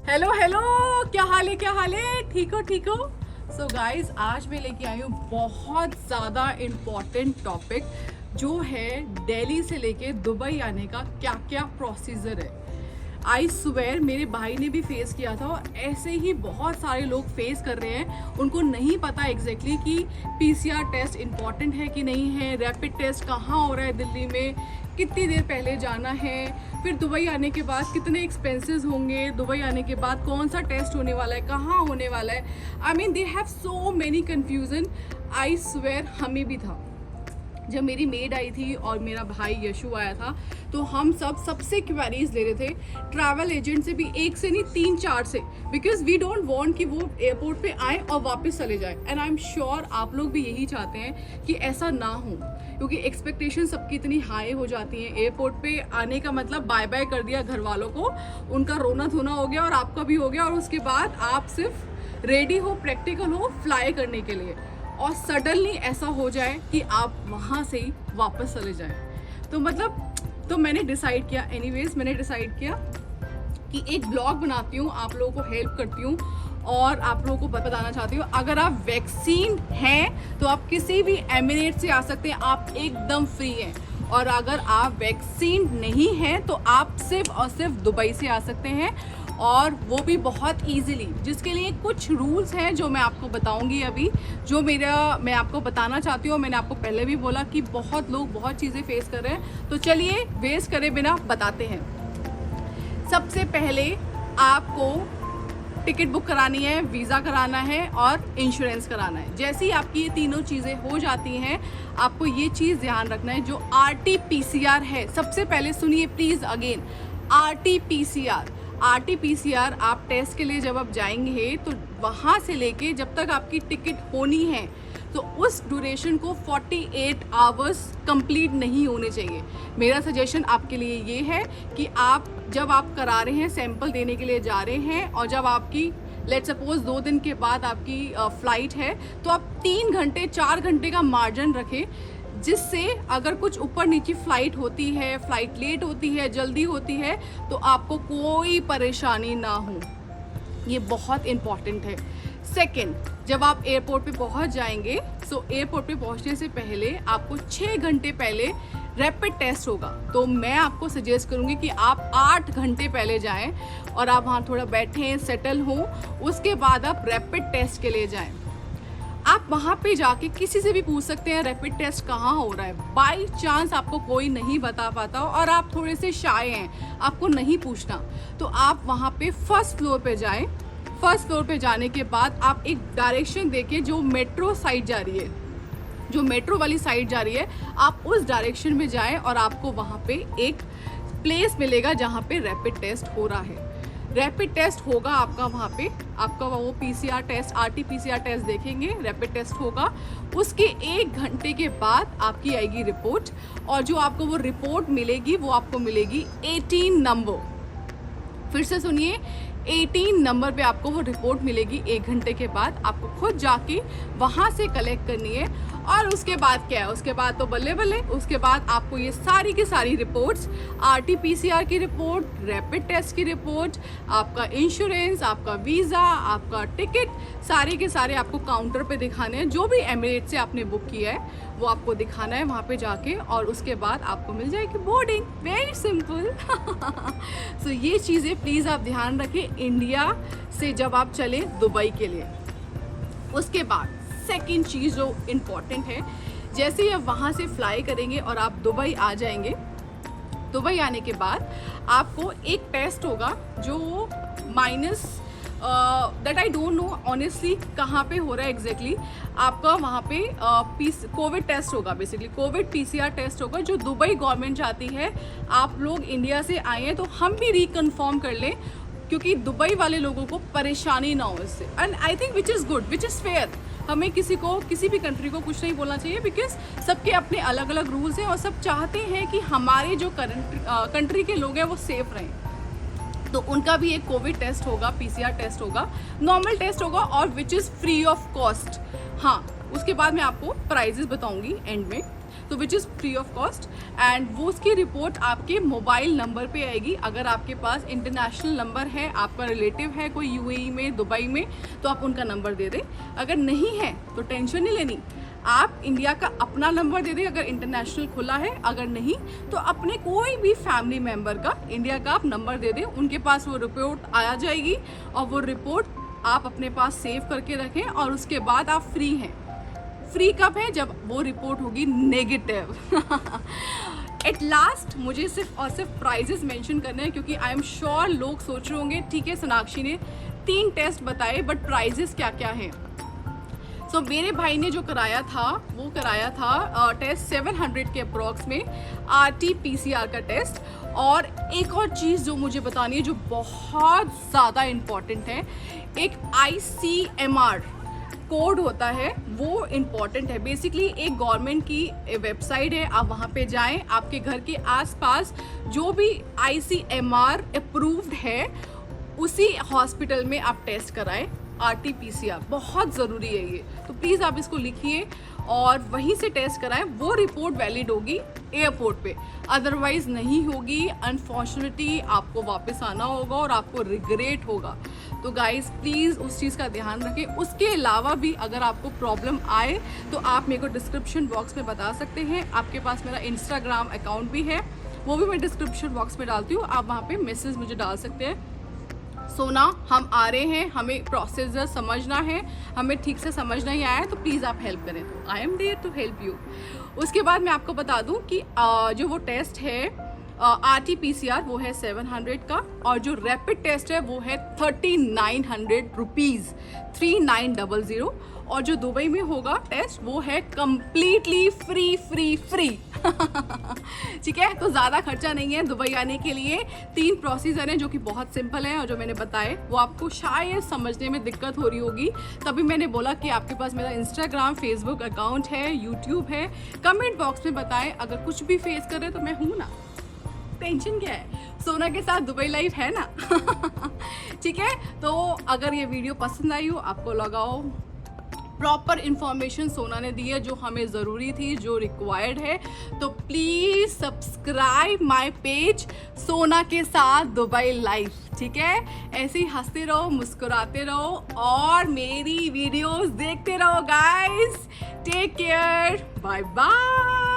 Hello hello, क्या हाल है, क्या हाल है? ठीक हो, ठीक हो? सो गाइज, आज मैं लेके आई हूँ बहुत ज़्यादा इम्पॉर्टेंट टॉपिक, जो है दिल्ली से लेके दुबई आने का क्या क्या प्रोसीजर है। आई स्वेयर मेरे भाई ने भी फेस किया था और ऐसे ही बहुत सारे लोग फेस कर रहे हैं। उनको नहीं पता एग्जैक्टली कि पीसीआर टेस्ट इम्पॉर्टेंट है कि नहीं है, रैपिड टेस्ट कहाँ हो रहा है दिल्ली में, कितनी देर पहले जाना है, फिर दुबई आने के बाद कितने एक्सपेंसेस होंगे, दुबई आने के बाद कौन सा टेस्ट होने वाला है, कहाँ होने वाला है। I mean they have so many confusion. I swear हमें भी था। जब मेरी मेड आई थी और मेरा भाई यशु आया था, तो हम सबसे क्वेरीज ले रहे थे ट्रैवल एजेंट से भी, एक से नहीं 3-4 से, बिकॉज वी डोंट वांट कि वो एयरपोर्ट पे आए और वापस चले जाए। एंड आई एम श्योर आप लोग भी यही चाहते हैं कि ऐसा ना हो, क्योंकि एक्सपेक्टेशन सबकी इतनी हाई हो जाती हैं। एयरपोर्ट पे आने का मतलब बाय बाय कर दिया घर वालों को, उनका रोना धोना हो गया और आपका भी हो गया, और उसके बाद आप सिर्फ रेडी हो, प्रैक्टिकल हो फ्लाई करने के लिए, और सडनली ऐसा हो जाए कि आप वहाँ से ही वापस चले जाएं। तो मतलब, तो मैंने डिसाइड किया, मैंने डिसाइड किया कि एक ब्लॉग बनाती हूँ, आप लोगों को हेल्प करती हूँ और आप लोगों को बताना चाहती हूँ, अगर आप वैक्सीन हैं तो आप किसी भी एमिरेट से आ सकते हैं, आप एकदम फ्री हैं। और अगर आप वैक्सीन नहीं हैं तो आप सिर्फ और सिर्फ दुबई से आ सकते हैं, और वो भी बहुत इजीली, जिसके लिए कुछ रूल्स हैं जो मैं आपको बताऊंगी अभी, जो मैं आपको बताना चाहती हूँ। मैंने आपको पहले भी बोला कि बहुत लोग बहुत चीज़ें फेस कर रहे हैं, तो चलिए वेस्ट करे बिना बताते हैं। सबसे पहले आपको टिकट बुक करानी है, वीज़ा कराना है और इंश्योरेंस कराना है। जैसे ही आपकी ये तीनों चीज़ें हो जाती हैं, आपको ये चीज़ ध्यान रखना है, जो RT-PCR है। सबसे पहले सुनिए प्लीज़ अगेन, RT-PCR आप टेस्ट के लिए जब आप जाएंगे तो वहाँ से लेके जब तक आपकी टिकट होनी है, तो उस ड्यूरेशन को 48 आवर्स कंप्लीट नहीं होने चाहिए। मेरा सजेशन आपके लिए ये है कि जब आप करा रहे हैं, सैंपल देने के लिए जा रहे हैं, और जब आपकी लेट्स सपोज 2 दिन के बाद आपकी फ़्लाइट है, तो आप 3 घंटे 4 घंटे का मार्जिन रखें, जिससे अगर कुछ ऊपर नीचे फ़्लाइट होती है, फ़्लाइट लेट होती है, जल्दी होती है, तो आपको कोई परेशानी ना हो। ये बहुत इम्पॉर्टेंट है। सेकेंड, जब आप एयरपोर्ट पे पहुंच जाएंगे, सो एयरपोर्ट पे पहुंचने से पहले आपको 6 घंटे पहले रैपिड टेस्ट होगा। तो मैं आपको सजेस्ट करूंगी कि आप 8 घंटे पहले जाएं और आप वहाँ थोड़ा बैठें, सेटल हों, उसके बाद आप रैपिड टेस्ट के लिए जाएं। आप वहाँ पे जाके किसी से भी पूछ सकते हैं रैपिड टेस्ट कहाँ हो रहा है। बाई चांस आपको कोई नहीं बता पाता और आप थोड़े से शाय हैं, आपको नहीं पूछना, तो आप वहाँ पे फर्स्ट फ्लोर पे जाएं। फर्स्ट फ्लोर पे जाने के बाद आप एक डायरेक्शन देके, जो मेट्रो साइड जा रही है, जो मेट्रो वाली साइड जा रही है, आप उस डायरेक्शन में जाएं और आपको वहाँ पे एक प्लेस मिलेगा जहाँ पे रैपिड टेस्ट हो रहा है। रैपिड टेस्ट होगा आपका वहाँ पे, आपका वो PCR टेस्ट, RT-PCR टेस्ट देखेंगे, रैपिड टेस्ट होगा। उसके 1 घंटे के बाद आपकी आएगी रिपोर्ट, और जो आपको वो रिपोर्ट मिलेगी वो आपको मिलेगी 18 नंबर। फिर से सुनिए, 18 नंबर पे आपको वो रिपोर्ट मिलेगी 1 घंटे के बाद। आपको खुद जाके वहाँ से कलेक्ट करनी है, और उसके बाद क्या है, उसके बाद तो बल्ले बल्ले, उसके बाद आपको ये सारी की सारी रिपोर्ट्स, RT-PCR की रिपोर्ट, रैपिड टेस्ट की रिपोर्ट, आपका इंश्योरेंस, आपका वीज़ा, आपका टिकट, सारे के सारे आपको काउंटर पे दिखाने हैं। जो भी एमिरेट से आपने बुक किया है वो आपको दिखाना है वहाँ पे जाके, और उसके बाद आपको मिल जाएगी बोर्डिंग। Very simple. सो ये चीज़ें प्लीज़ आप ध्यान रखें इंडिया से जब आप चलें दुबई के लिए। उसके बाद सेकंड चीज़ जो इम्पॉर्टेंट है, जैसे ही आप वहाँ से फ्लाई करेंगे और आप दुबई आ जाएंगे, दुबई आने के बाद आपको एक टेस्ट होगा जो minus that I don't know honestly कहाँ पे हो रहा है एग्जैक्टली। आपका वहाँ पे कोविड टेस्ट होगा, बेसिकली कोविड PCR टेस्ट होगा, जो दुबई गवर्नमेंट चाहती है आप लोग इंडिया से आए हैं तो हम भी रिकन्फर्म कर लें, क्योंकि दुबई वाले लोगों को परेशानी ना हो इससे। And I think which is good, which is fair. हमें किसी भी कंट्री को कुछ नहीं बोलना चाहिए, बिकॉज सबके अपने अलग अलग रूल्स हैं और सब चाहते हैं कि हमारे जो कंट्री के लोग हैं वो सेफ रहें। तो उनका भी एक कोविड टेस्ट होगा, PCR टेस्ट होगा, नॉर्मल टेस्ट होगा, और which is free of cost. हाँ, उसके बाद मैं आपको प्राइजेस बताऊंगी एंड में। तो which is free of cost, and वो उसकी रिपोर्ट आपके मोबाइल नंबर पे आएगी। अगर आपके पास इंटरनेशनल नंबर है, आपका रिलेटिव है कोई यूएई में, दुबई में, तो आप उनका नंबर दे दें। अगर नहीं है तो टेंशन नहीं लेनी, आप इंडिया का अपना नंबर दे दें अगर इंटरनेशनल खुला है, अगर नहीं तो अपने कोई भी फैमिली मेम्बर का इंडिया का आप नंबर दे दें, उनके पास वो रिपोर्ट आ जाएगी और वो रिपोर्ट आप अपने पास सेव करके रखें और उसके बाद आप फ्री हैं। फ्री कब है? जब वो रिपोर्ट होगी नेगेटिव। एट लास्ट मुझे सिर्फ और सिर्फ प्राइजेस मेंशन करने हैं, क्योंकि आई एम श्योर लोग सोच रहे होंगे ठीक है सोनाक्षी ने 3 टेस्ट बताए बट प्राइजेस क्या क्या हैं। सो मेरे भाई ने जो कराया था वो कराया था टेस्ट 700 के अप्रॉक्स में, RT-PCR का टेस्ट। और एक और चीज़ जो मुझे बतानी है जो बहुत ज़्यादा इम्पॉर्टेंट है, एक ICMR कोड होता है, वो इम्पॉर्टेंट है। बेसिकली एक गवर्नमेंट की वेबसाइट है, आप वहाँ पे जाएं, आपके घर के आसपास जो भी ICMR अप्रूव्ड है उसी हॉस्पिटल में आप टेस्ट कराएं। RT-PCR बहुत ज़रूरी है ये, तो प्लीज़ आप इसको लिखिए और वहीं से टेस्ट कराएं। वो रिपोर्ट वैलिड होगी एयरपोर्ट पे, अदरवाइज़ नहीं होगी। अनफॉर्चुनेटली आपको वापस आना होगा और आपको रिग्रेट होगा। तो गाइस प्लीज़ उस चीज़ का ध्यान रखें। उसके अलावा भी अगर आपको प्रॉब्लम आए तो आप मेरे को डिस्क्रिप्शन बॉक्स में बता सकते हैं। आपके पास मेरा इंस्टाग्राम अकाउंट भी है, वो भी मैं डिस्क्रिप्शन बॉक्स में डालती हूँ, आप वहाँ पे मैसेज मुझे डाल सकते हैं। सोना हम आ रहे हैं, हमें प्रोसीजर समझना है, हमें ठीक से समझ नहीं आया है तो प्लीज़ आप हेल्प करें, तो I am there to help you. उसके बाद मैं आपको बता दूं कि जो वो टेस्ट है RT-PCR वो है 700 का, और जो रैपिड टेस्ट है वो है 3900 रुपीज़, 3900। और जो दुबई में होगा टेस्ट वो है कम्प्लीटली फ्री। ठीक है, तो ज़्यादा खर्चा नहीं है दुबई आने के लिए। 3 प्रोसीजर हैं जो कि बहुत सिंपल हैं और जो मैंने बताए वो आपको शायद समझने में दिक्कत हो रही होगी, तभी मैंने बोला कि आपके पास मेरा इंस्टाग्राम, फेसबुक अकाउंट है, यूट्यूब है। कमेंट बॉक्स में बताएं अगर कुछ भी फेस कर रहे तो मैं हूँ ना, टेंशन क्या है, सोना के साथ दुबई लाइफ है ना। ठीक है, तो अगर ये वीडियो पसंद आई हो, आपको लगाओ प्रॉपर इन्फॉर्मेशन सोना ने दी है जो हमें ज़रूरी थी, जो रिक्वायर्ड है, तो प्लीज़ सब्सक्राइब माय पेज सोना के साथ दुबई लाइफ। ठीक है, ऐसे ही हंसते रहो, मुस्कुराते रहो और मेरी वीडियोस देखते रहो guys. Take care, bye bye.